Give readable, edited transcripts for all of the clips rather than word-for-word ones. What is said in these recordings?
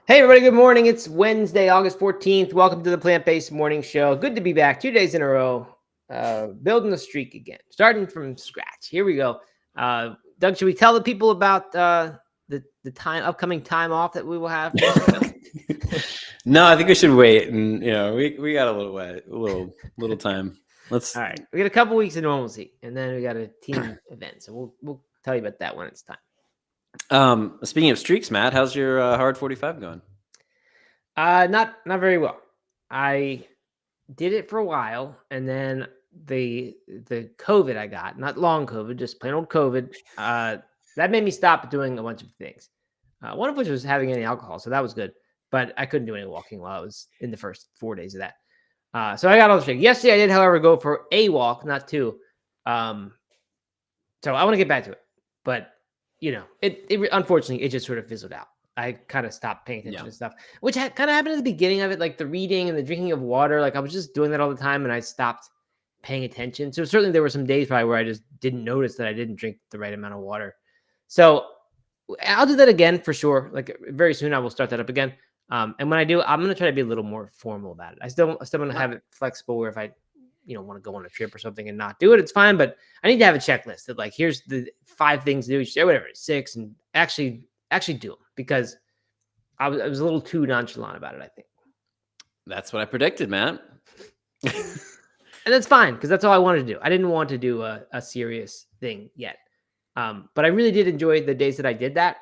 Hey, everybody, good morning. It's Wednesday, August 14th. Welcome to the Plant Based Morning Show. Good to be back 2 days in a row, building the streak again, starting from scratch. Here we go. Doug, should we tell the people about the upcoming time off that we will have? No, I think we should wait, and we got a little time. Let's. All right, we got a couple weeks of normalcy, and then we got a team event, so we'll tell you about that when it's time. Speaking of streaks, Matt, how's your hard 45 going? Not very well. I did it for a while, and then the COVID I got, not long COVID, just plain old COVID, that made me stop doing a bunch of things. One of which was having any alcohol, so that was good. But I couldn't do any walking while I was in the first 4 days of that. So I got all the shit. Yesterday I did, however, go for a walk, not two. So I want to get back to it, but it unfortunately it just sort of fizzled out. I kind of stopped paying attention to stuff, which kind of happened at the beginning of it, like the reading and the drinking of water. Like I was just doing that all the time, and I stopped paying attention. So certainly there were some days probably where I just didn't notice that I didn't drink the right amount of water. So I'll do that again for sure. Like very soon I will start that up again. And when I do, I'm going to try to be a little more formal about it. I still want to have it flexible where if I, want to go on a trip or something and not do it, it's fine. But I need to have a checklist that like, here's the 5 things to do, whatever, 6, and actually do them, because I was a little too nonchalant about it, I think. That's what I predicted, Matt. And that's fine, because that's all I wanted to do. I didn't want to do a serious thing yet. But I really did enjoy the days that I did that.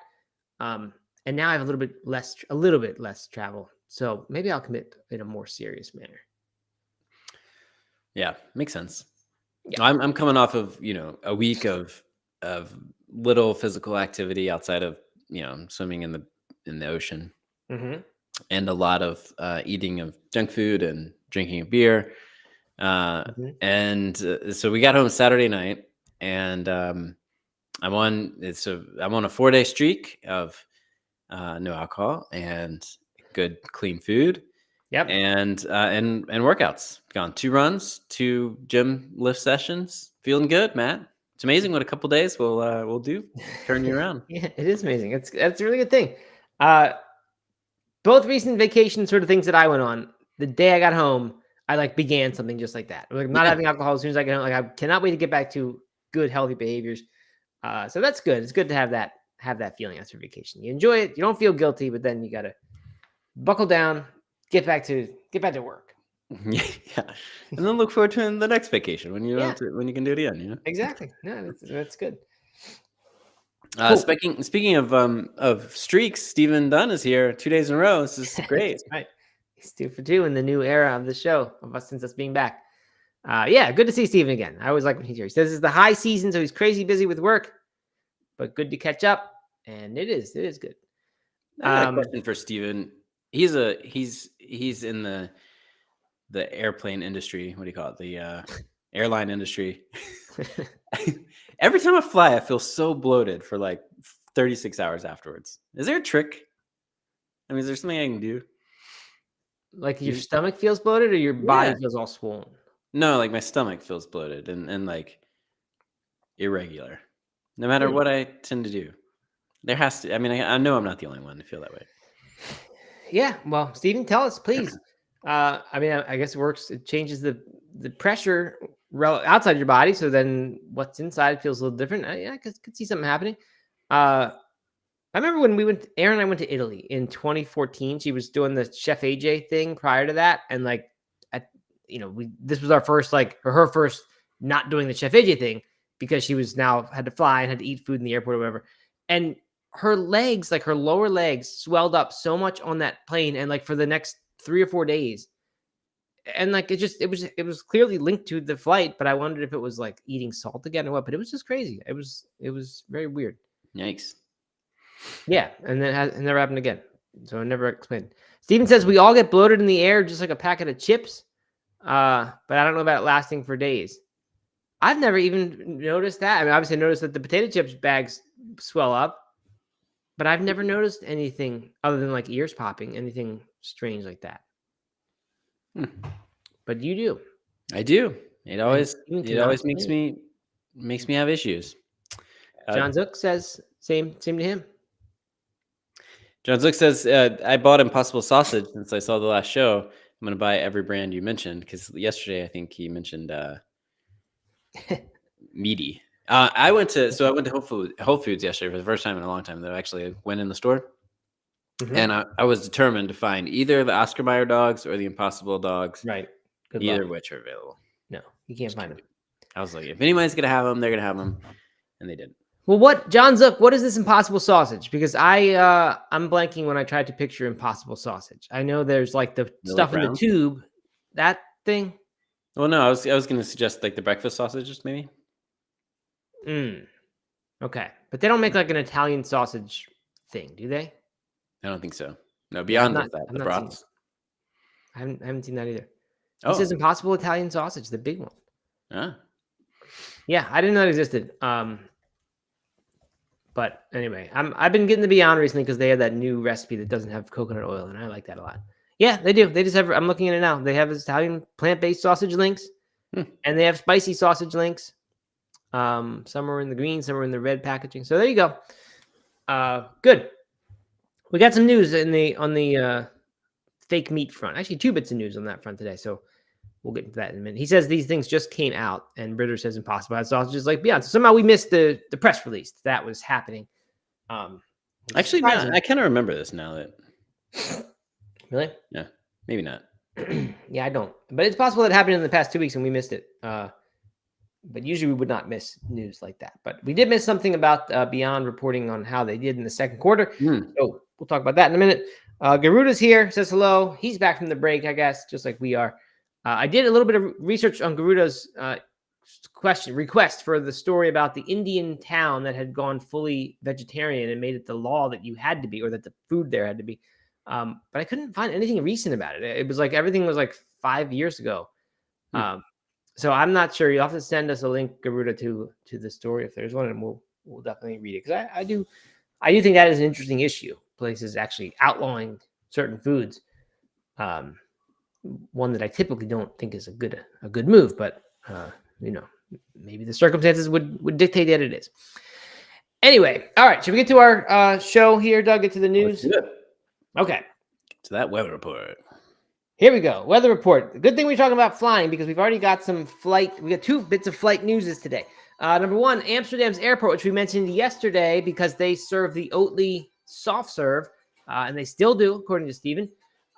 And now I have a little bit less travel. So maybe I'll commit in a more serious manner. Yeah, makes sense. Yeah. I'm coming off of, a week of little physical activity outside of, swimming in the ocean, and a lot of eating of junk food and drinking of beer. And so we got home Saturday night, and I'm on a 4-day streak of no alcohol and good clean food. Yep. And workouts. Gone 2 runs, 2 gym lift sessions. Feeling good, Matt. It's amazing what a couple days will do. Turn you around. Yeah, it is amazing. That's a really good thing. Both recent vacation sort of things that I went on, the day I got home, I like began something just like that. Like not having alcohol as soon as I get home. Like I cannot wait to get back to good, healthy behaviors. So that's good. It's good to have that feeling after vacation. You enjoy it. You don't feel guilty, but then you got to buckle down, get back to work. Yeah, and then look forward to the next vacation when you when you can do it again. Exactly. No, that's good. Cool. Speaking of streaks, Stephen Dunn is here 2 days in a row. This is great. Right. He's 2 for 2 in the new era of the show since us being back. Yeah, good to see Stephen again. I always like when he's here. He says it's the high season, so he's crazy busy with work, but good to catch up, and it is good. I got a question for Stephen. He's in the airplane industry. What do you call it? The airline industry. Every time I fly, I feel so bloated for like 36 hours afterwards. Is there a trick? I mean, is there something I can do? Like your stomach feels bloated, or your body feels all swollen? No, like my stomach feels bloated and like irregular. No matter what I tend to do. There has to. I mean, I know I'm not the only one to feel that way. Yeah. Well, Stephen, tell us, please. I mean, I guess it works. It changes the pressure outside your body, so then what's inside feels a little different. I could see something happening. I remember when Erin and I went to Italy in 2014. She was doing the Chef AJ thing prior to that, and like, this was our first her first not doing the Chef AJ thing, because she was now had to fly and had to eat food in the airport or whatever, and her legs, like her lower legs, swelled up so much on that plane, and like for the next 3 or 4 days. And like it was clearly linked to the flight, but I wondered if it was like eating salt again or what. But it was just crazy. It was very weird. Yikes. Yeah, and then it never happened again. So I never explained. Steven says we all get bloated in the air just like a packet of chips. But I don't know about it lasting for days. I've never even noticed that. I mean, obviously I noticed that the potato chips bags swell up, but I've never noticed anything other than like ears popping, anything strange like that. But you do. I do. It always makes me have issues. John Zook says same to him. John Zook says, I bought Impossible Sausage since I saw the last show. I'm going to buy every brand you mentioned because yesterday I think he mentioned meaty. I went to Whole Foods yesterday for the first time in a long time. Though actually I went in the store, and I was determined to find either the Oscar Mayer dogs or the Impossible dogs. Right. Good Either luck. which are available. No, you can't find them. I was like, if anybody's gonna have them, they're gonna have them, and they didn't. Well, John Zook, what is this Impossible Sausage? Because I'm blanking when I tried to picture Impossible Sausage. I know there's like the stuff in the tube, that thing. Well, no, I was going to suggest like the breakfast sausages, maybe. Okay, but they don't make like an Italian sausage thing, do they? I don't think so. No, beyond that, the broths. I haven't seen that either. This is Impossible Italian Sausage, the big one. Yeah, I didn't know it existed. But anyway, I've been getting the Beyond recently because they have that new recipe that doesn't have coconut oil, and I like that a lot. Yeah, they do. They just have. I'm looking at it now. They have Italian plant-based sausage links, and they have spicy sausage links. Some are in the green, some are in the red packaging. So there you go. Good. We got some news on the fake meat front. Actually, 2 bits of news on that front today. So we'll get into that in a minute. He says these things just came out, and Ritter says Impossible had sausages like Beyond. So somehow we missed the press release that was happening. Actually, no, I kind of remember this now. That really? Yeah, maybe not. Yeah, I don't. But it's possible that happened in the past 2 weeks and we missed it. But usually we would not miss news like that. But we did miss something about Beyond reporting on how they did in the second quarter. So we'll talk about that in a minute. Garuda's here, says hello. He's back from the break, I guess, just like we are. I did a little bit of research on Garuda's request for the story about the Indian town that had gone fully vegetarian and made it the law that you had to be, or that the food there had to be. But I couldn't find anything recent about it. It was like everything was like 5 years ago. So I'm not sure. You'll have to send us a link, Garuda, to the story if there's one, and we'll definitely read it, because I do think that is an interesting issue. Places actually outlawing certain foods. One that I typically don't think is a good move, but maybe the circumstances would dictate that it is. Anyway, all right. Should we get to our show here, Doug? Get to the news. Okay. To that weather report. Here we go. Weather report. The good thing we're talking about flying, because we've already got some flight. We got 2 bits of flight news today. Number one, Amsterdam's airport, which we mentioned yesterday, because they serve the Oatly soft serve, and they still do, according to Steven.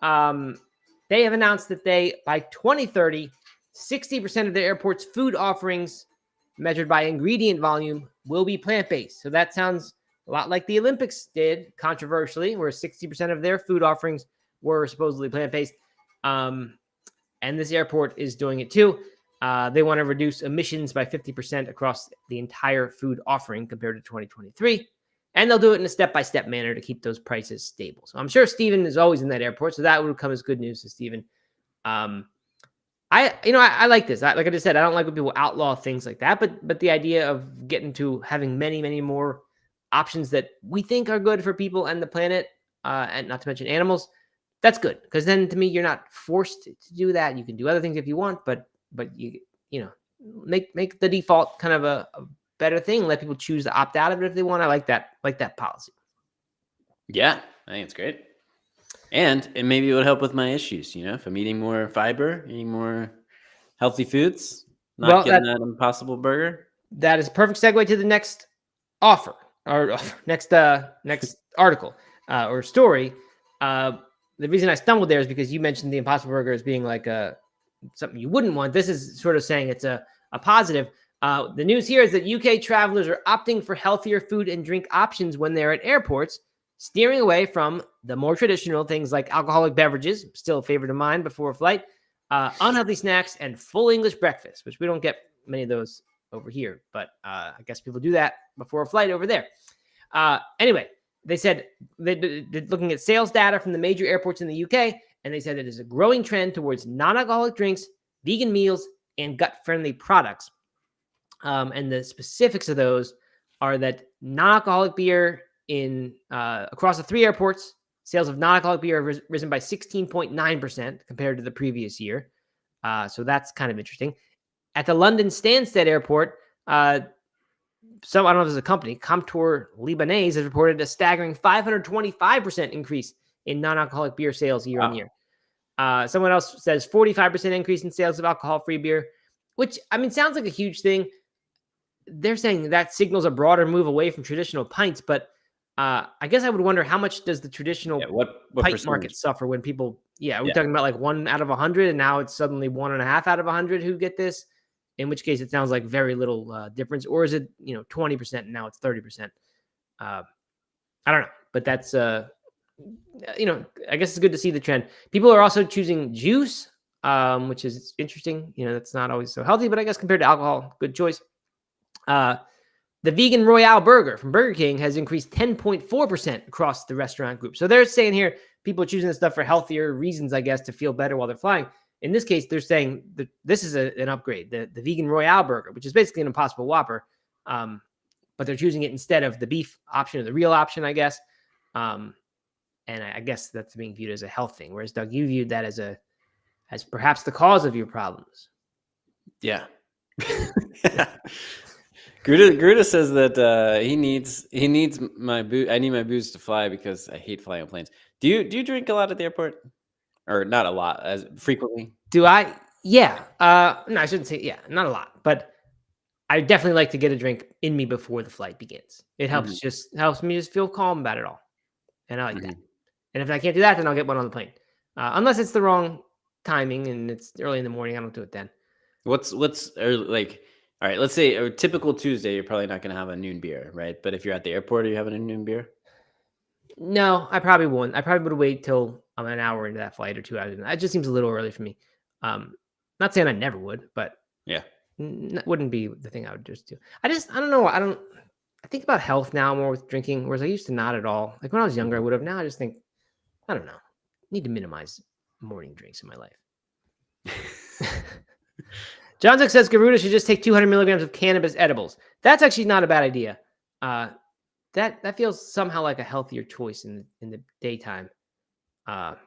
They have announced that by 2030, 60% of the airport's food offerings, measured by ingredient volume, will be plant-based. So that sounds a lot like the Olympics did, controversially, where 60% of their food offerings were supposedly plant-based. And this airport is doing it too. They want to reduce emissions by 50% across the entire food offering compared to 2023. And they'll do it in a step-by-step manner to keep those prices stable. So I'm sure Steven is always in that airport, so that would come as good news to Steven. I like this. Like I just said, I don't like when people outlaw things like that, but the idea of getting to having many, many more options that we think are good for people and the planet, and not to mention animals, that's good, because then to me, you're not forced to do that. You can do other things if you want, but you make the default kind of a better thing. Let people choose to opt out of it if they want. I like that policy. Yeah, I think it's great. And maybe it would help with my issues, if I'm eating more fiber, eating more healthy foods, not getting that Impossible burger. That is a perfect segue to the next offer, or next article or story. The reason I stumbled there is because you mentioned the Impossible Burger as being like something you wouldn't want. This is sort of saying it's a positive. The news here is that UK travelers are opting for healthier food and drink options when they're at airports, steering away from the more traditional things like alcoholic beverages, still a favorite of mine before a flight, unhealthy snacks, and full English breakfast, which we don't get many of those over here. But I guess people do that before a flight over there. Anyway, they said they're looking at sales data from the major airports in the UK, and they said it is a growing trend towards non-alcoholic drinks, vegan meals, and gut-friendly products. And the specifics of those are that non-alcoholic beer across the 3 airports, sales of non-alcoholic beer have risen by 16.9% compared to the previous year. So that's kind of interesting. At the London Stansted Airport, So I don't know if this is a company. Comptoir Libanais has reported a staggering 525% increase in non-alcoholic beer sales year on Wow. year. Someone else says 45% increase in sales of alcohol-free beer, which I mean sounds like a huge thing. They're saying that signals a broader move away from traditional pints, but I guess I would wonder how much does the Yeah. traditional What pint market percentage? suffer when people? Yeah, are we Yeah. talking about like 1 out of 100, and now it's suddenly 1.5 out of 100 who get this? In which case, it sounds like very little difference, or is it 20% and now it's 30%? Uh, I don't know, but that's I guess it's good to see the trend. People are also choosing juice, which is interesting. That's not always so healthy, but I guess compared to alcohol, good choice. Uh, the vegan Royale burger from Burger King has increased 10.4% across the restaurant group. So they're saying here people are choosing this stuff for healthier reasons, I guess, to feel better while they're flying. In this case, they're saying that this is an upgrade, the vegan Royale burger, which is basically an Impossible Whopper, but they're choosing it instead of the beef option or the real option, I guess. And I guess that's being viewed as a health thing. Whereas Doug, you viewed that as perhaps the cause of your problems. Yeah. Gruda says that he needs my booze. I need my booze to fly because I hate flying on planes. Do you drink a lot at the airport, or not a lot, as frequently? Do I? Yeah. No, I shouldn't say yeah, not a lot, but I definitely like to get a drink in me before the flight begins. It Mm-hmm. helps me just feel calm about it all, and I like that. Mm-hmm. And if I can't do that, then I'll get one on the plane, unless it's the wrong timing and it's early in the morning. I don't do it then. What's like? All right, let's say a typical Tuesday, you're probably not going to have a noon beer, right? But if you're at the airport, are you having a noon beer? No, I probably won't. I probably would wait till I'm an hour into that flight or 2 hours. That just seems a little early for me. Not saying I never would, but Yeah. wouldn't be the thing I would just do. I don't know. I think about health now more with drinking, whereas I used to not at all. Like when I was younger, I would have. Now I just think, I don't know. Need to minimize morning drinks in my life. John Zuck says Garuda should just take 200 milligrams of cannabis edibles. That's actually not a bad idea. That feels somehow like a healthier choice in the daytime. But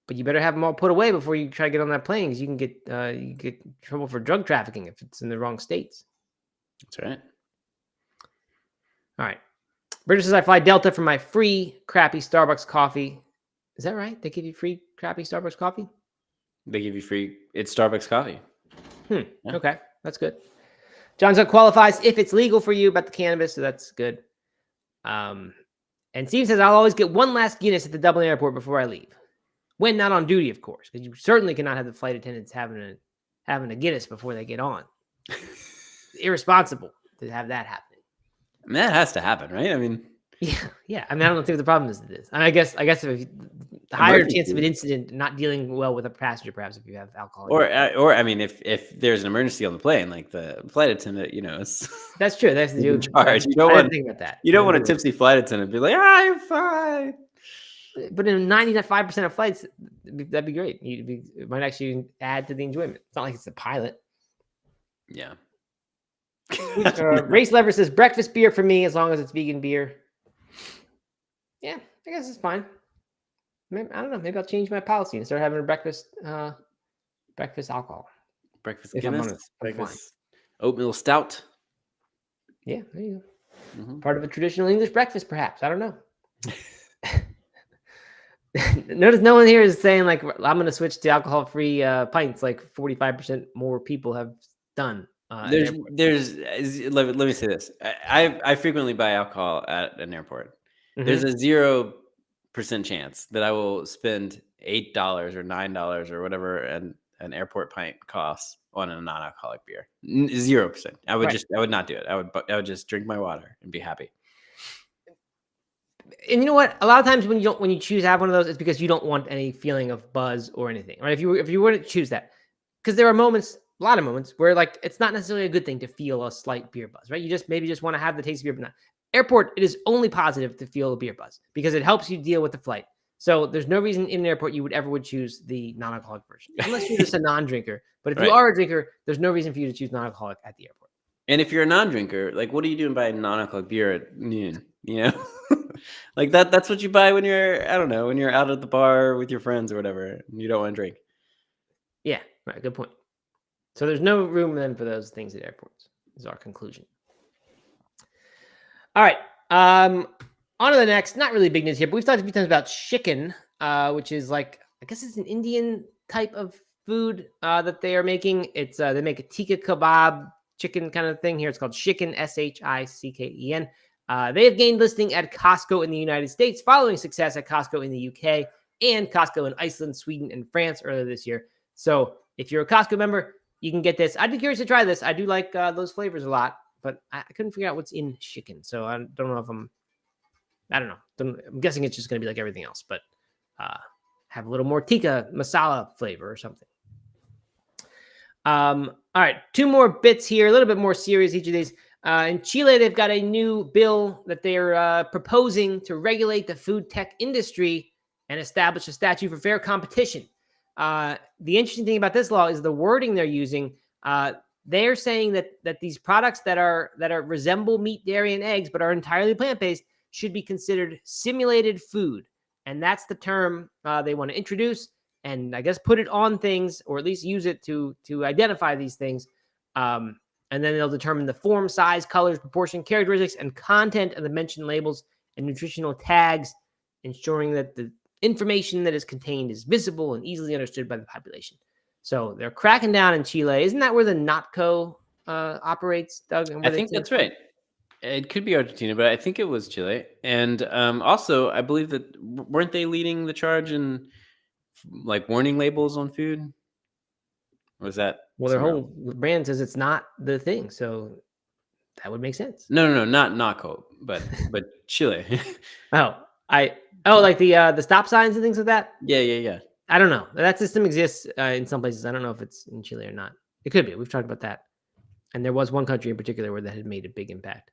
you better have them all put away before you try to get on that plane, because you can get in trouble for drug trafficking if it's in the wrong states. That's right. All right. Bridget says I fly Delta for my free crappy Starbucks coffee. Is that right? They give you free crappy Starbucks coffee? They give you free. It's Starbucks coffee. Yeah. Okay, that's good. John Zuck qualifies if it's legal for you about the cannabis, so that's good. And Steve says I'll always get one last Guinness at the Dublin airport before I leave, when not on duty, of course, because you certainly cannot have the flight attendants having a Guinness before they get on. It's irresponsible to have that happening. I mean, that has to happen, right? I mean, yeah. I mean, I don't think the problem is this. I mean, I guess if the higher chance of an incident, not dealing well with a passenger, perhaps if you have alcohol. Or I mean, if there's an emergency on the plane, like the flight attendant, is that's true. That's in charge. You don't I want didn't think about that. You don't want a tipsy flight attendant be like, "I'm fine." But in 95% of flights, that'd be great. It might actually add to the enjoyment. It's not like it's the pilot. Yeah. Race Lever says breakfast beer for me as long as it's vegan beer. Yeah, I guess it's fine. Maybe, I don't know. Maybe I'll change my policy and start having a breakfast alcohol. Breakfast if Guinness. I'm honest, Breakfast oatmeal stout. Yeah, there you go. Mm-hmm. Part of a traditional English breakfast, perhaps. I don't know. Notice no one here is saying like I'm going to switch to alcohol-free pints. Like 45% more people have done. Let me say this. I frequently buy alcohol at an airport. Mm-hmm. There's a 0% chance that I will spend $8 or $9 or whatever an airport pint costs on a non-alcoholic beer. 0%. I would not do it. I would just drink my water and be happy. And you know what? A lot of times when you choose to have one of those, it's because you don't want any feeling of buzz or anything, right? If you were to choose that, because there are moments, a lot of moments where like it's not necessarily a good thing to feel a slight beer buzz, right? You just maybe want to have the taste of beer, but not. Airport, it is only positive to feel a beer buzz because it helps you deal with the flight. So there's no reason in an airport you would choose the non-alcoholic version, unless you're just a non-drinker. But if you are a drinker, there's no reason for you to choose non-alcoholic at the airport. And if you're a non-drinker, like what are you doing buying non-alcoholic beer at noon? Like that's what you buy when you're, I don't know, when you're out at the bar with your friends or whatever, and you don't want to drink. Yeah, right. Good point. So there's no room then for those things at airports, is our conclusion. All right. On to the next. Not really big news here, but we've talked a few times about chicken, which is like, I guess it's an Indian type of food that they are making. It's they make a tikka kebab chicken kind of thing here. It's called Shicken, Shikken. They have gained listing at Costco in the United States, following success at Costco in the UK and Costco in Iceland, Sweden, and France earlier this year. So if you're a Costco member, you can get this. I'd be curious to try this. I do like those flavors a lot, but I couldn't figure out what's in chicken. So I don't know if I don't know. I'm guessing it's just going to be like everything else, but have a little more tikka masala flavor or something. All right, two more bits here, a little bit more serious each of these. In Chile, they've got a new bill that they're proposing to regulate the food tech industry and establish a statute for fair competition. The interesting thing about this law is the wording they're using. They're saying that these products that resemble meat, dairy, and eggs, but are entirely plant-based, should be considered simulated food. And that's the term they want to introduce and I guess put it on things, or at least use it to identify these things. And then they'll determine the form, size, colors, proportion, characteristics, and content of the mentioned labels and nutritional tags, ensuring that the information that is contained is visible and easily understood by the population. So they're cracking down in Chile. Isn't that where the NotCo operates, Doug? I think that's right. It could be Argentina, but I think it was Chile. And also, I believe that weren't they leading the charge in like warning labels on food? Or was that their whole brand says it's not the thing, so that would make sense. No, not NotCo, but Chile. Like the stop signs and things like that. Yeah. I don't know. That system exists in some places. I don't know if it's in Chile or not. It could be. We've talked about that, and there was one country in particular where that had made a big impact.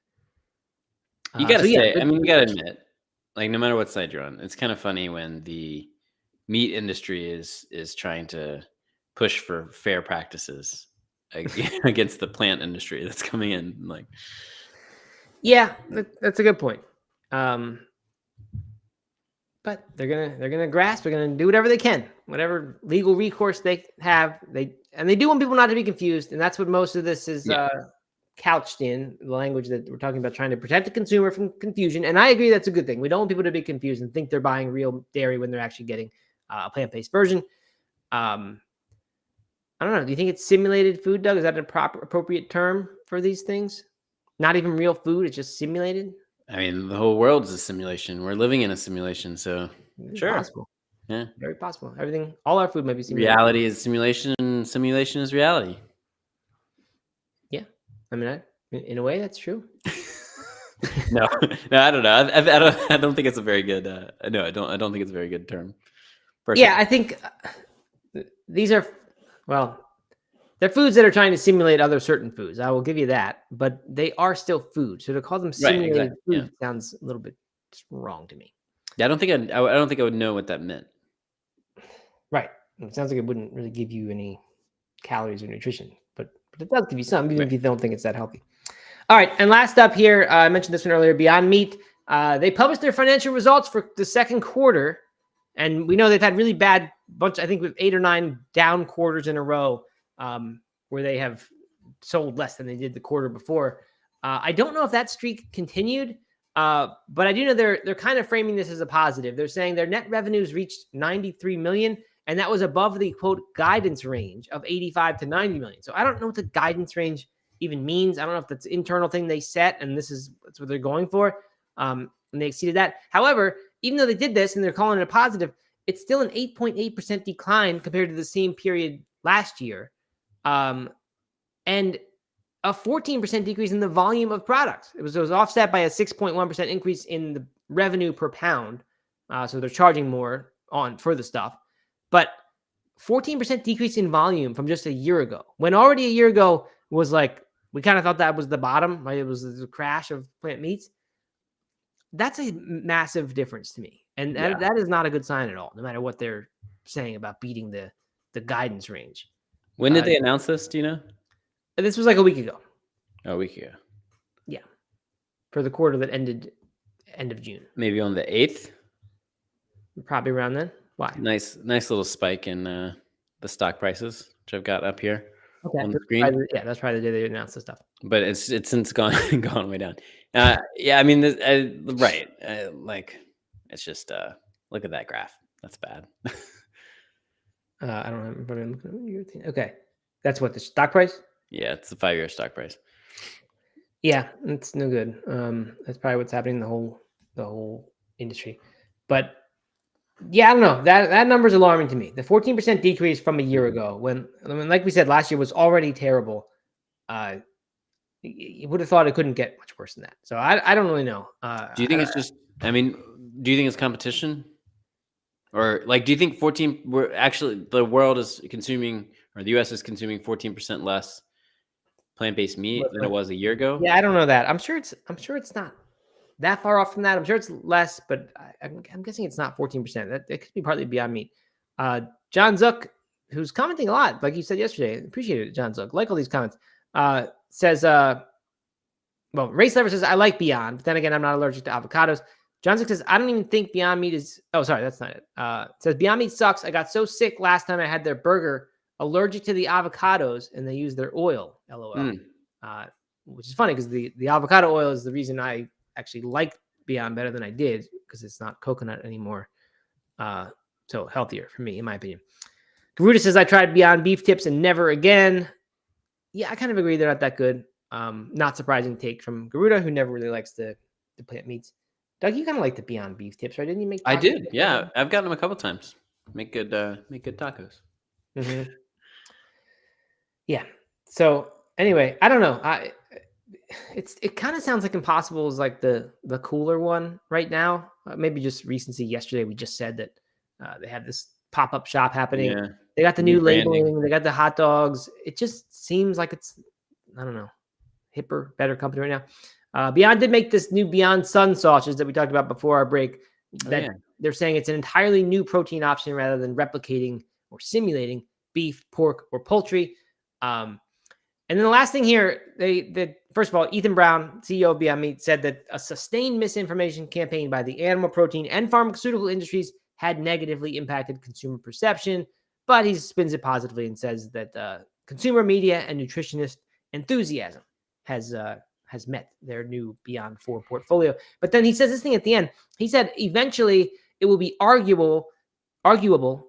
You gotta say, I mean, you gotta admit, like, no matter what side you're on, it's kind of funny when the meat industry is trying to push for fair practices against the plant industry that's coming in. Like, yeah, that's a good point. But they're gonna grasp. They're gonna do whatever they can, whatever legal recourse they have. They do want people not to be confused, and that's what most of this is. Couched in the language that we're talking about, trying to protect the consumer from confusion. And I agree that's a good thing. We don't want people to be confused and think they're buying real dairy when they're actually getting a plant-based version. I don't know. Do you think it's simulated food, Doug? Is that an appropriate term for these things? Not even real food. It's just simulated. I mean, the whole world is a simulation. We're living in a simulation. So sure. Possible. Yeah. Very possible. Everything, all our food might be simulated. Reality is simulation, and simulation is reality. Yeah. I mean, in a way, that's true. No, I don't know. I don't think it's a very good. No, I don't think it's a very good term. Personally. Yeah, I think these are, they're foods that are trying to simulate other certain foods. I will give you that, but they are still food. So to call them simulated food sounds a little bit wrong to me. Yeah, I don't think I would know what that meant. Right. It sounds like it wouldn't really give you any calories or nutrition, but it does give you some, even if you don't think it's that healthy. All right. And last up here, I mentioned this one earlier, Beyond Meat. They published their financial results for the second quarter. And we know they've had really bad I think with 8 or 9 down quarters in a row where they have sold less than they did the quarter before. I don't know if that streak continued, but I do know they're kind of framing this as a positive. They're saying their net revenues reached $93 million, and that was above the quote guidance range of $85 to $90 million. So I don't know what the guidance range even means. I don't know if that's an internal thing they set, and that's what they're going for. And they exceeded that. However, even though they did this and they're calling it a positive, it's still an 8.8% decline compared to the same period last year. And a 14% decrease in the volume of products. It was offset by a 6.1% increase in the revenue per pound. So they're charging more for the stuff. But 14% decrease in volume from just a year ago, when already a year ago was like, we kind of thought that was the bottom, right? It was the crash of plant meats. That's a massive difference to me. And that is not a good sign at all, no matter what they're saying about beating the guidance range. When did they announce this? Do you know? This was like a week ago. A week ago. Yeah. For the quarter that ended end of June. Maybe on the 8th? Probably around then. Why? Nice little spike in the stock prices, which I've got up here. Okay. on the screen. That's probably the day they announced the stuff. But it's since gone gone way down. Yeah, I mean, right, like, it's just, look at that graph. That's bad. I don't have, but I'm looking at okay. That's what the stock price? Yeah, it's the 5-year stock price. Yeah, it's no good. That's probably what's happening in the whole industry. But yeah, I don't know. That number's alarming to me. The 14% decrease from a year ago, when like we said, last year was already terrible. You would have thought it couldn't get much worse than that. So I don't really know. Do you think it's just I mean, do you think it's competition? Or, like, do you think we're actually the world is consuming or the US is consuming 14% less plant-based meat than it was a year ago? Yeah, I don't know that. I'm sure it's not that far off from that. I'm sure it's less, but I'm guessing it's not 14%. That it could be partly Beyond Meat. John Zook, who's commenting a lot, like you said yesterday, appreciate it, John Zook. Like all these comments. Says, well, Race Lever says, I like Beyond, but then again, I'm not allergic to avocados. John Zook says, I don't even think Beyond Meat is. Oh, sorry, that's not it. Says Beyond Meat sucks. I got so sick last time I had their burger, allergic to the avocados, and they use their oil. LOL. Which is funny because the avocado oil is the reason I actually like Beyond better than I did, because it's not coconut anymore. So healthier for me, in my opinion. Garuda says, I tried Beyond beef tips and never again. Yeah, I kind of agree they're not that good. Not surprising take from Garuda, who never really likes the plant meats. Doug, you kind of like the Beyond beef tips, right? Didn't you make? I did. Yeah, I've gotten them a couple times. Make good tacos. Mm-hmm. Yeah. So anyway, I don't know. It kind of sounds like Impossible is like the cooler one right now. Maybe just recency. Yesterday we just said that they have this pop-up shop happening. Yeah. They got the new labeling. They got the hot dogs. It just seems like it's, I don't know, hipper, better company right now. Beyond did make this new Beyond Sun sausages that we talked about before our break. That they're saying it's an entirely new protein option rather than replicating or simulating beef, pork, or poultry. And then the last thing here, first of all, Ethan Brown, CEO of Beyond Meat, said that a sustained misinformation campaign by the animal protein and pharmaceutical industries had negatively impacted consumer perception, but he spins it positively and says that consumer media and nutritionist enthusiasm has met their new Beyond 4 portfolio. But then he says this thing at the end. He said, eventually it will be arguable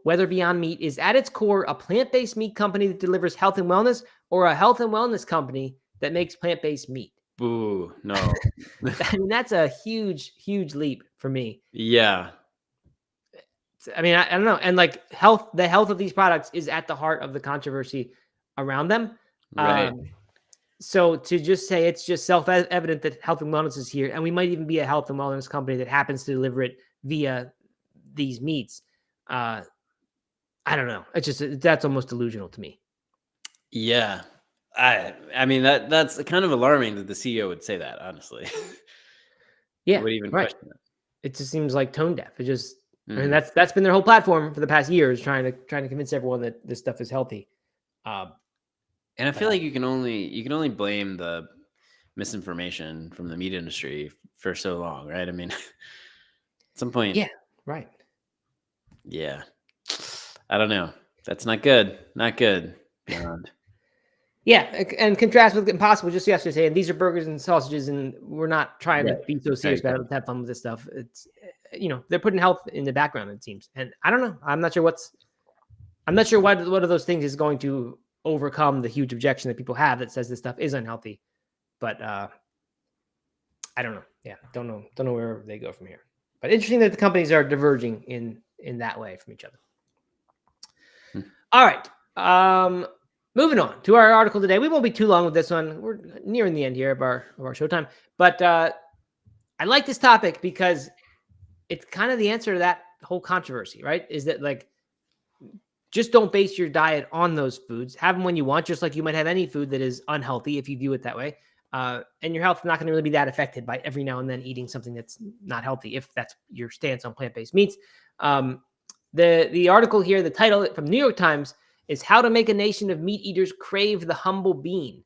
whether Beyond Meat is at its core a plant-based meat company that delivers health and wellness or a health and wellness company that makes plant-based meat. Boo, no. I mean, that's a huge, huge leap for me. Yeah. I mean, I don't know. And like the health of these products is at the heart of the controversy around them. Right. So to just say it's just self-evident that health and wellness is here, and we might even be a health and wellness company that happens to deliver it via these meats. I don't know. That's almost delusional to me. Yeah. I mean, that's kind of alarming that the CEO would say that, honestly. Yeah. Would even question that. It just seems like tone deaf. It just, I mean, that's been their whole platform for the past years, trying to convince everyone that this stuff is healthy. And I feel like you can only blame the misinformation from the meat industry for so long, right? I mean, at some point. Yeah, right. Yeah. I don't know. That's not good. Not good. Beyond. Yeah, and contrast with Impossible just yesterday saying these are burgers and sausages, and we're not trying to be so serious about it. Let's have fun with this stuff. It's, they're putting health in the background, it seems. And I don't know. I'm not sure what of those things is going to overcome the huge objection that people have that says this stuff is unhealthy. But I don't know. Yeah, don't know where they go from here. But interesting that the companies are diverging in that way from each other. All right. Moving on to our article today. We won't be too long with this one. We're nearing the end here of our showtime. But I like this topic because it's kind of the answer to that whole controversy, right? Is that like, just don't base your diet on those foods. Have them when you want, just like you might have any food that is unhealthy if you view it that way. And your health is not going to really be that affected by every now and then eating something that's not healthy, if that's your stance on plant-based meats. The article here, the title from New York Times, is How to Make a Nation of Meat Eaters Crave the Humble Bean.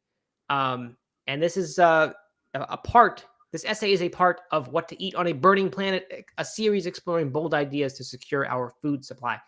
And this is this essay is a part of What to Eat on a Burning Planet, a series exploring bold ideas to secure our food supply.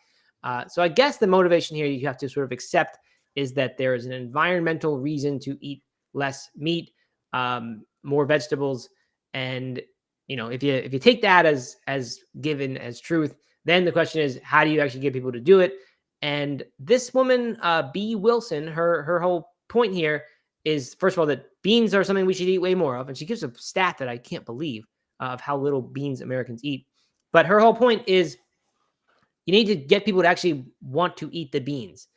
So I guess the motivation here, you have to sort of accept is that there is an environmental reason to eat less meat, more vegetables, and if you take that as given as truth, then the question is, how do you actually get people to do it? And this woman, B. Wilson, her whole point here is, first of all, that beans are something we should eat way more of, and she gives a stat that I can't believe of how little beans Americans eat. But her whole point is, you need to get people to actually want to eat the beans.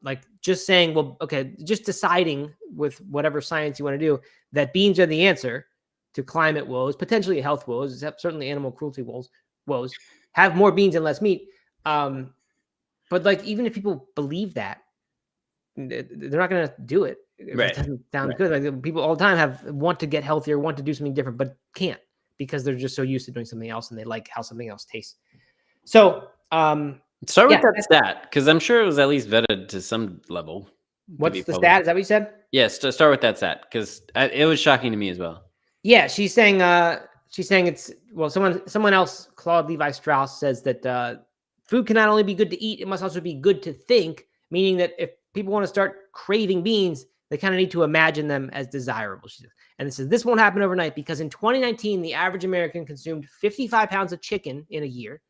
Like just saying, well, okay, just deciding with whatever science you want to do that beans are the answer to climate woes, potentially health woes, certainly animal cruelty woes, have more beans and less meat. But like, even if people believe that, they're not going to do it if it doesn't sound good. Like, people all the time want to get healthier, want to do something different, but can't because they're just so used to doing something else and they like how something else tastes. So start with that stat, because I'm sure it was at least vetted to some level. What's the stat? Is that what you said? Yes, to start with that stat, because it was shocking to me as well. Yeah, she's saying it's, well, someone else, Claude Levi Strauss, says that food can not only be good to eat, it must also be good to think, meaning that if people want to start craving beans, they kind of need to imagine them as desirable. She says. And it says this won't happen overnight because in 2019, the average American consumed 55 pounds of chicken in a year,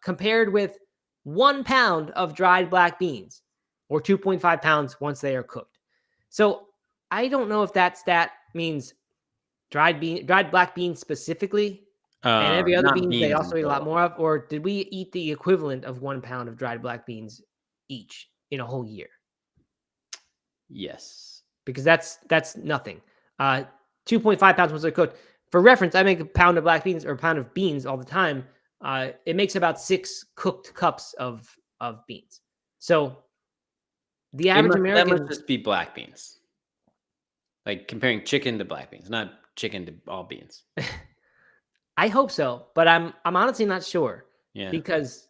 compared with 1 pound of dried black beans, or 2.5 pounds once they are cooked. So I don't know if that stat means dried black beans specifically, and every other beans they also eat a lot more of, or did we eat the equivalent of 1 pound of dried black beans each in a whole year? Yes, because that's nothing. 2.5 pounds once they're cooked. For reference, I make a pound of black beans or a pound of beans all the time. It makes about 6 cooked cups of beans. So the average American, that must just be black beans. Like comparing chicken to black beans, not chicken to all beans. I hope so, but I'm honestly not sure. Yeah, because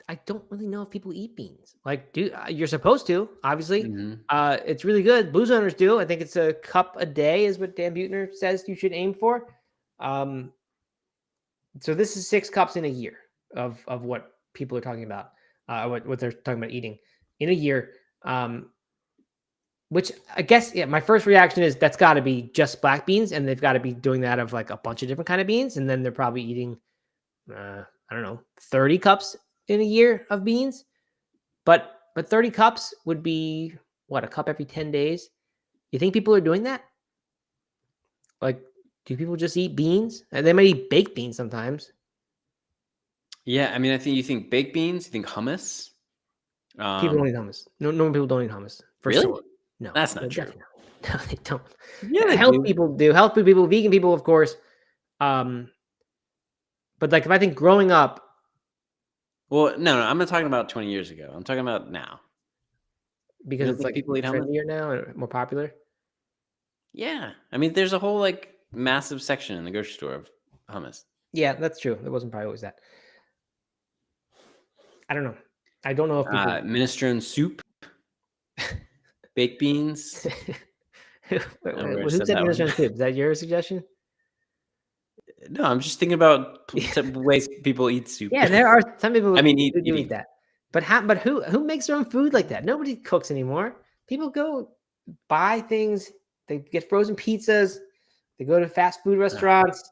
I don't really know if people eat beans. Like, you're supposed to, obviously. Mm-hmm. It's really good. Booze owners do. I think it's a cup a day is what Dan Buettner says you should aim for. So this is 6 cups in a year of what people are talking about, what they're talking about eating in a year. Which I guess, yeah, my first reaction is that's got to be just black beans, and they've got to be doing that of like a bunch of different kind of beans, and then they're probably eating, I don't know, 30 cups in a year of beans. But 30 cups would be what, a cup every 10 days? You think people are doing that? Like, do people just eat beans? And they might eat baked beans sometimes. Yeah, I mean, you think baked beans, you think hummus. People don't eat hummus. No people don't eat hummus. For really? sure. No, that's not true. No, they don't. Yeah, health people do. Health food people, vegan people, of course. But like, if I think growing up. Well, no, I'm not talking about 20 years ago. I'm talking about now. Because it's like people eat trendier now and more popular. Yeah, I mean, there's a whole like massive section in the grocery store of hummus. Yeah, that's true. It wasn't probably always that. I don't know. I don't know if people minestrone soup, baked beans. Who said minestrone soup? Is that your suggestion? No, I'm just thinking about ways people eat soup. Yeah, there are some people. I mean, who do eat that. But who makes their own food like that? Nobody cooks anymore. People go buy things. They get frozen pizzas. They go to fast food restaurants.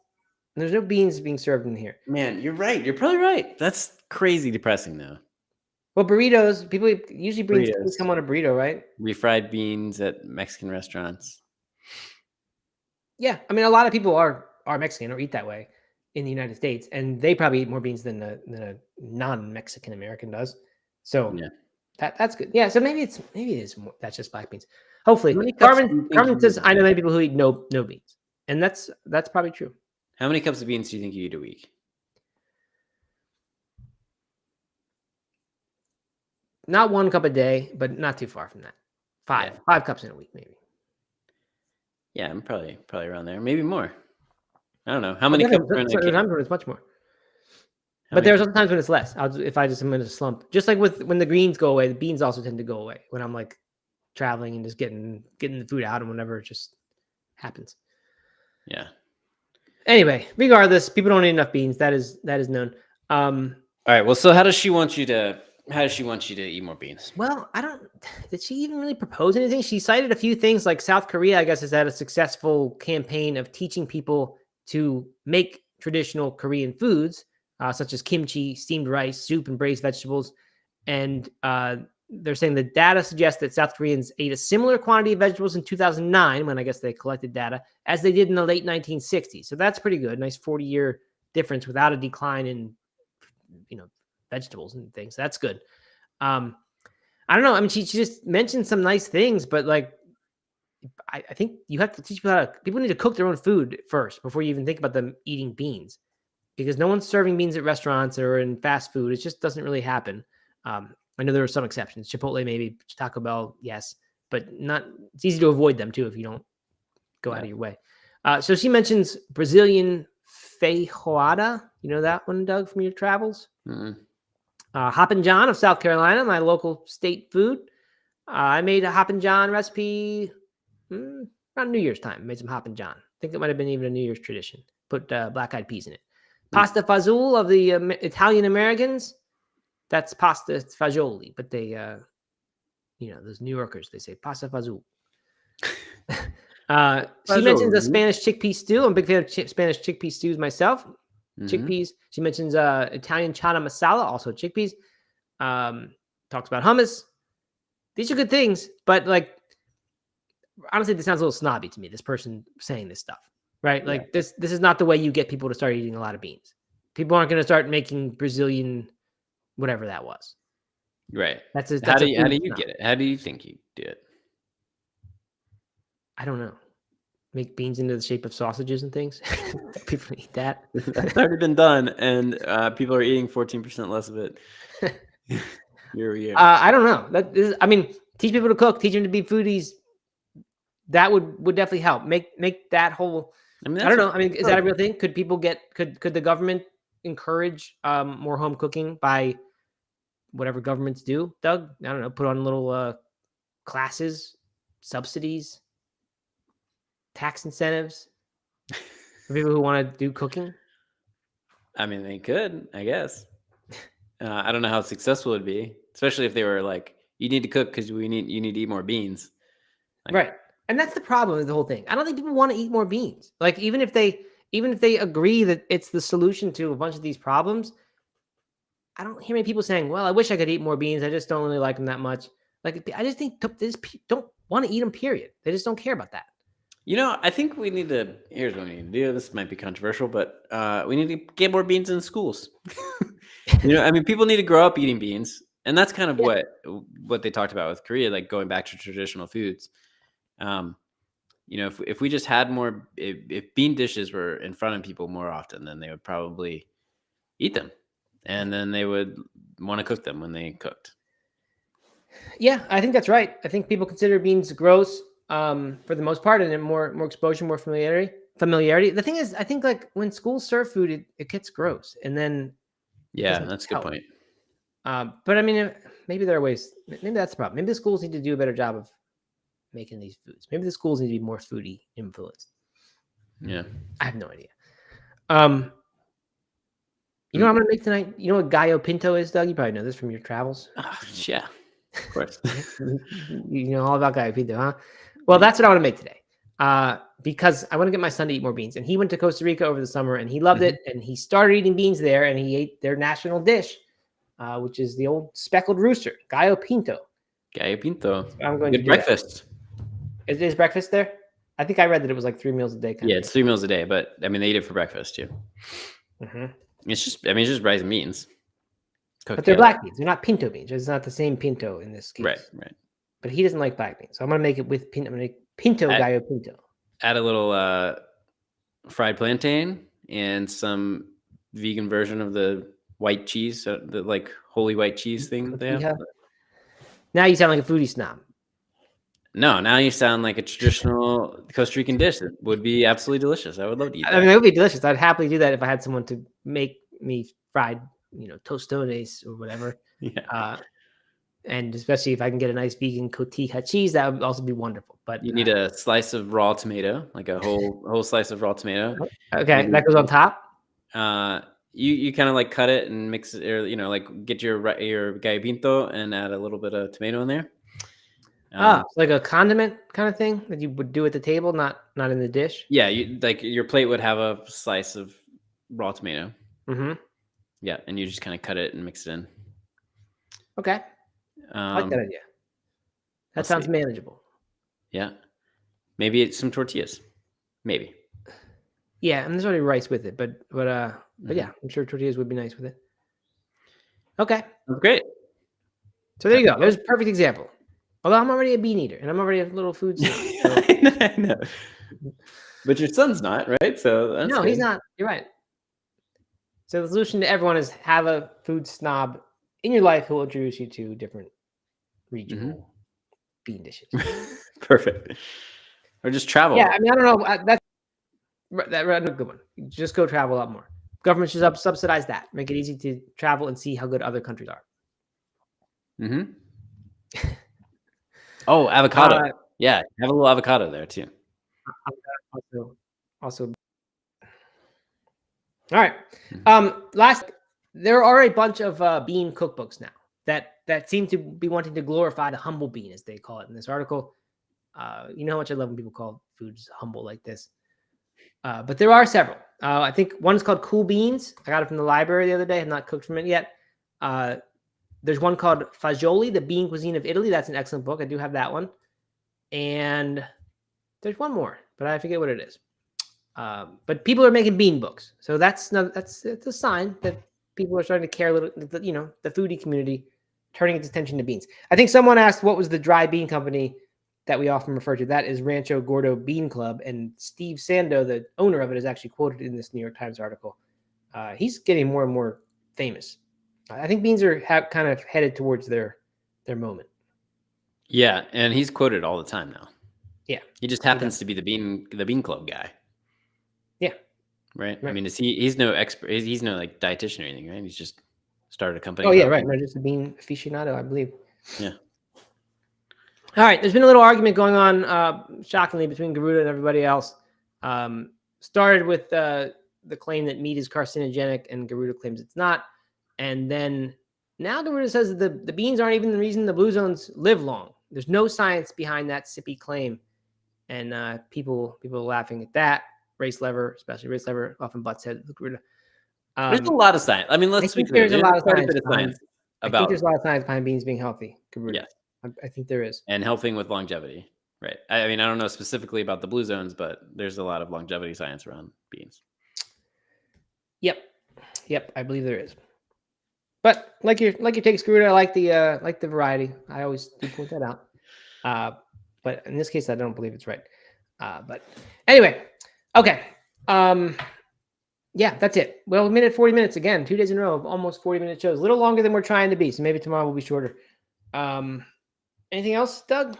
And there's no beans being served in here. Man, you're right. You're probably right. That's crazy depressing, though. Well, burritos. People usually come on a burrito, right? Refried beans at Mexican restaurants. Yeah, I mean, a lot of people are Mexican or eat that way in the United States, and they probably eat more beans than a non-Mexican American does. So yeah, that's good. Yeah, so maybe it is more, that's just black beans. Hopefully, Carmen says I know many people who eat no beans, and that's probably true. How many cups of beans do you think you eat a week? Not 1 cup a day, but not too far from that. 5 cups in a week, maybe. Yeah, I'm probably around there, maybe more. I don't know how many cups. There's times when it's much more, but there's other times when it's less. If I just am in a slump, just like when the greens go away, the beans also tend to go away when I'm like traveling and just getting the food out and whenever it just happens. Yeah. Anyway, regardless, people don't eat enough beans. That is known. All right. Well, so how does she want you to How does she want you to eat more beans? Well, I don't. Did she even really propose anything? She cited a few things, like South Korea, I guess, has had a successful campaign of teaching people to make traditional Korean foods, such as kimchi, steamed rice, soup, and braised vegetables. And they're saying the data suggests that South Koreans ate a similar quantity of vegetables in 2009, when I guess they collected data, as they did in the late 1960s. So that's pretty good. Nice 40-year difference without a decline in, vegetables and things. That's good. Um, I don't know. I mean, she just mentioned some nice things, but like, I think you have to teach people people need to cook their own food first before you even think about them eating beans, because no one's serving beans at restaurants or in fast food. It just doesn't really happen. I know there are some exceptions. Chipotle, maybe. Taco Bell, yes, but not. It's easy to avoid them too if you don't go out of your way. So she mentions Brazilian feijoada. You know that one, Doug, from your travels? Mm-hmm. Hoppin' John of South Carolina, my local state food. I made a Hoppin' John recipe around New Year's time. Made some Hoppin' John. I think it might have been even a New Year's tradition. Put black-eyed peas in it. Pasta fazool of the Italian Americans. That's pasta fagioli, but they, those New Yorkers, they say pasta fazool. She mentions a Spanish chickpea stew. I'm a big fan of Spanish chickpea stews myself. Chickpeas. She mentions Italian chana masala, also chickpeas. Talks about hummus. These are good things, but like, honestly, this sounds a little snobby to me. This person saying this stuff, right? Like this is not the way you get people to start eating a lot of beans. People aren't going to start making Brazilian, whatever that was. Right. That's how do you get it? How do you think you do it? I don't know. Make beans into the shape of sausages and things. People eat that. That's already been done, and people are eating 14% less of it year over year. I don't know. I mean, teach people to cook, teach them to be foodies. That would definitely help. Make that whole. I don't know. I mean, is that a real thing? Could people could the government encourage more home cooking by whatever governments do, Doug? I don't know. Put on little classes, subsidies, tax incentives for people who want to do cooking. I mean, they could, I guess. I don't know how successful it'd be, especially if they were like, "You need to cook because you need to eat more beans." Like, right, and that's the problem with the whole thing. I don't think people want to eat more beans. Like, even if they agree that it's the solution to a bunch of these problems, I don't hear many people saying, "Well, I wish I could eat more beans. I just don't really like them that much." Like, I just think they just don't want to eat them. Period. They just don't care about that. I think we need to. Here's what we need to do. This might be controversial, but we need to get more beans in schools. I mean, people need to grow up eating beans, and that's kind of what they talked about with Korea, like going back to traditional foods. If we just had more, if bean dishes were in front of people more often, then they would probably eat them, and then they would want to cook them when they cooked. Yeah, I think that's right. I think people consider beans gross for the most part, and then more exposure, more familiarity. The thing is, I think like when schools serve food, it gets gross, and then that's a good point. But I mean, maybe there are ways. Maybe that's the problem. Maybe the schools need to do a better job of making these foods. Maybe the schools need to be more foodie influenced. Yeah, I have no idea. You know what I'm gonna make tonight? You know what gallo pinto is, Doug? You probably know this from your travels. Yeah, of course. You know all about gallo pinto, huh? Well, that's what I want to make today. Because I want to get my son to eat more beans. And he went to Costa Rica over the summer and he loved it. And he started eating beans there and he ate their national dish, which is the old speckled rooster, gallo pinto. Gallo pinto. So I'm going to do breakfast. Is this breakfast there? I think I read that it was like 3 meals a day. It's 3 meals a day, but I mean, they eat it for breakfast too. It's just rice and beans. But they're black beans. They're not pinto beans. It's not the same pinto in this case. Right. But he doesn't like black beans. So I'm going to make it with pinto. I'm going to make pinto gallo pinto. Add a little fried plantain and some vegan version of the white cheese, the like holy white cheese thing that they have. Now you sound like a foodie snob. No, now you sound like a traditional Costa Rican dish. It would be absolutely delicious. I would love to eat that. I mean, it would be delicious. I'd happily do that if I had someone to make me fried, tostones or whatever. Yeah. And especially if I can get a nice vegan cotija cheese, that would also be wonderful. But you need a slice of raw tomato, like a whole slice of raw tomato. Okay, that goes on top. You kind of like cut it and mix it, or like get your gallo pinto and add a little bit of tomato in there. It's like a condiment kind of thing that you would do at the table, not in the dish. Yeah, like your plate would have a slice of raw tomato. Mm-hmm. Yeah, and you just kind of cut it and mix it in. Okay, I like that idea. That sounds manageable. Yeah, maybe it's some tortillas. Maybe. Yeah, and there's already rice with it, but yeah, I'm sure tortillas would be nice with it. Okay, that's great. So there you go. There's a perfect example. Although I'm already a bean eater, and I'm already a little food snob. So. I know. But your son's not, right? So that's no, good. He's not. You're right. So the solution to everyone is have a food snob in your life who will introduce you to different regional bean dishes. Perfect. Or just travel. Yeah, I mean, I don't know. That's a good one. Just go travel a lot more. Government should subsidize that. Make it easy to travel and see how good other countries are. Mm-hmm. Oh, avocado. Yeah, have a little avocado there too. Also. All right. There are a bunch of bean cookbooks now that seem to be wanting to glorify the humble bean, as they call it in this article. You know how much I love when people call foods humble like this. But there are several. I think one's called Cool Beans. I got it from the library the other day. I've not cooked from it yet. There's one called Fagioli, the Bean Cuisine of Italy. That's an excellent book. I do have that one. And there's one more, but I forget what it is. But people are making bean books. So it's a sign that people are starting to care a little, the foodie community turning its attention to beans. I think someone asked what was the dry bean company that we often refer to. That is Rancho Gordo Bean Club. And Steve Sando, the owner of it, is actually quoted in this New York Times article. He's getting more and more famous. I think beans are kind of headed towards their moment. Yeah, and he's quoted all the time now. Yeah. He just happens to be the bean club guy. Yeah. Right? I mean, he's no expert, he's no like dietitian or anything, right? He's just started a company. Oh yeah, right. No, just a bean aficionado, I believe. Yeah. All right. There's been a little argument going on, shockingly, between Garuda and everybody else. Started with the claim that meat is carcinogenic, and Garuda claims it's not. And then now Garuda says that the beans aren't even the reason the blue zones live long. There's no science behind that sippy claim. And people are laughing at that. Especially Race Lever, often butts heads with Garuda. There's a lot of science. I mean, let's speak. There's a lot of science about. I think there's a lot of science behind beans being healthy. Garuda. Yes. I think there is. And helping with longevity. Right. I mean, I don't know specifically about the blue zones, but there's a lot of longevity science around beans. Yep. I believe there is. But like your takes, Garuda, I like the variety. I always do point that out. But in this case, I don't believe it's right. But anyway, okay. Yeah, that's it. Well, we made it 40 minutes again, 2 days in a row of almost 40-minute shows. A little longer than we're trying to be, so maybe tomorrow will be shorter. Anything else, Doug?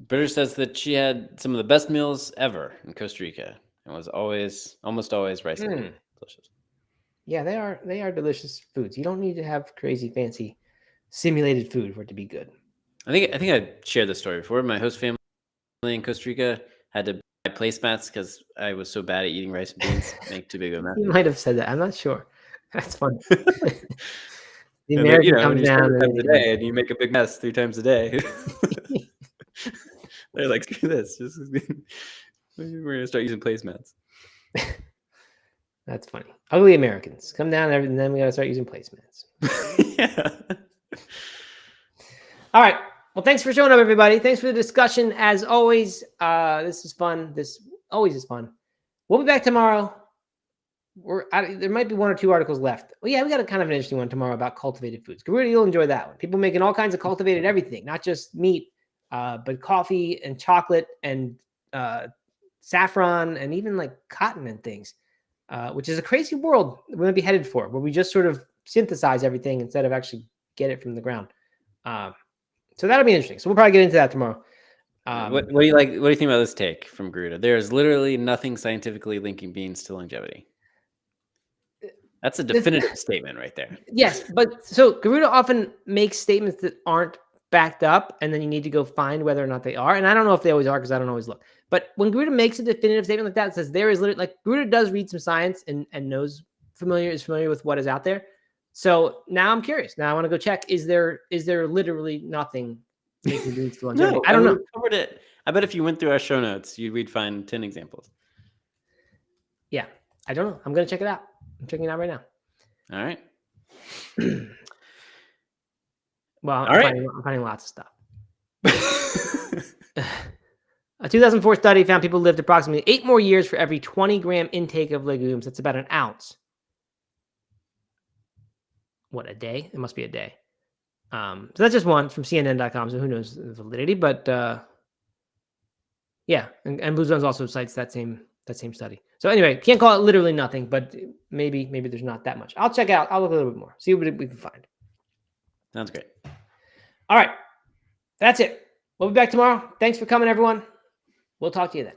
British says that she had some of the best meals ever in Costa Rica, and was almost always rice. Delicious. Yeah, they are delicious foods. You don't need to have crazy fancy simulated food for it to be good. I think I shared this story before. My host family in Costa Rica had to buy placemats because I was so bad at eating rice and beans. Make too big of a mess. You might have said that. I'm not sure. That's funny. The American comes down a day and you make a big mess 3 times a day. They're like, screw this. We're gonna start using placemats. That's funny. Ugly Americans come down and then we gotta start using placemats. Yeah. All right. Well, thanks for showing up, everybody. Thanks for the discussion. As always, this is fun. This always is fun. We'll be back tomorrow. There might be 1 or 2 articles left. Well, yeah, we got a kind of an interesting one tomorrow about cultivated foods. Garuda, you'll enjoy that one. People making all kinds of cultivated everything, not just meat, but coffee and chocolate and saffron and even like cotton and things, which is a crazy world we're going to be headed for, where we just sort of synthesize everything instead of actually get it from the ground. So that'll be interesting. So we'll probably get into that tomorrow. What do you like? What do you think about this take from Garuda? There is literally nothing scientifically linking beans to longevity. That's a definitive statement right there. Yes, but so Garuda often makes statements that aren't backed up, and then you need to go find whether or not they are. And I don't know if they always are because I don't always look. But when Garuda makes a definitive statement like that, it says there is literally, like, Garuda does read some science and knows familiar with what is out there. So now I'm curious. Now I want to go check. Is there literally nothing making beans to longevity? No, I don't know. We covered it. I bet if you went through our show notes, we'd find 10 examples. Yeah, I don't know. I'm gonna check it out. I'm checking it out right now. All right. Well, All right. I'm finding lots of stuff. A 2004 study found people lived approximately 8 more years for every 20-gram intake of legumes. That's about an ounce. What, a day? It must be a day. So that's just one from CNN.com. So who knows the validity? But yeah, and Blue Zones also cites that same study. So anyway, can't call it literally nothing, but maybe there's not that much. I'll check it out. I'll look a little bit more. See what we can find. Sounds great. All right, that's it. We'll be back tomorrow. Thanks for coming, everyone. We'll talk to you then.